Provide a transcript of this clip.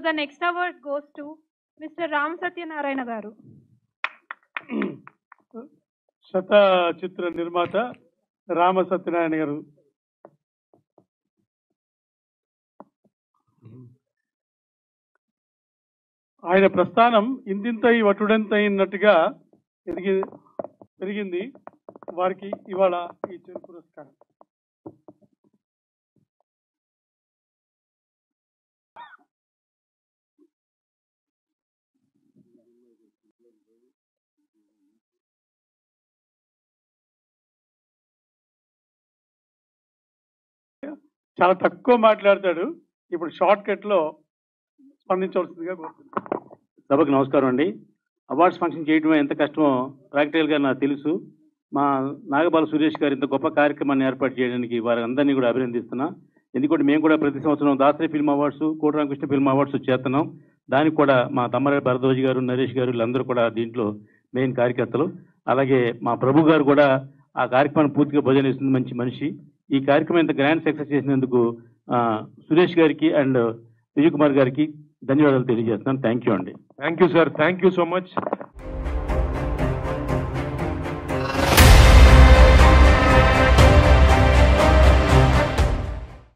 the next award goes to Mr. Ram Satyanarayana garu. శత చిత్ర నిర్మాత రామ సత్యనారాయణ గారు. ఆయన ప్రస్థానం ఇంతింతై వటుడంతైనట్టుగా పెరిగింది. వారికి ఇవాళ ఈ చిరు పురస్కారం. చాలా తక్కువ మాట్లాడతాడు. ఇప్పుడు షార్ట్ కట్ లో స్పందించవలసిందిగా కోరుతున్నాను. సభకు నమస్కారం అండి. అవార్డ్స్ ఫంక్షన్ చేయడం ఎంత కష్టమో ప్రాక్టికల్గా నాకు తెలుసు. మా నాగబాల సురేష్ గారు ఇంత గొప్ప కార్యక్రమాన్ని ఏర్పాటు చేయడానికి వారి అందరినీ కూడా అభినందిస్తున్నా. ఎందుకంటే మేము కూడా ప్రతి సంవత్సరం దాసరి ఫిల్మ్ అవార్డ్స్, కోటి రామకృష్ణ ఫిల్మ్ అవార్డ్స్ చేస్తున్నాం. దానికి కూడా మా తమ్మరాడి భరద్వాజ్ గారు, నరేష్ గారు వీళ్ళందరూ కూడా దీంట్లో మెయిన్ కార్యకర్తలు. అలాగే మా ప్రభు గారు కూడా ఆ కార్యక్రమాన్ని పూర్తిగా భుజం ఇస్తుంది. మంచి మనిషి. ఈ కార్యక్రమం ఇంత గ్రాండ్ సక్సెస్ చేసినందుకు సురేష్ గారికి అండ్ విజయ్ కుమార్ గారికి ధన్యవాదాలు తెలియజేస్తున్నాను. థ్యాంక్ యూ అండి. Thank you sir. Thank you so much.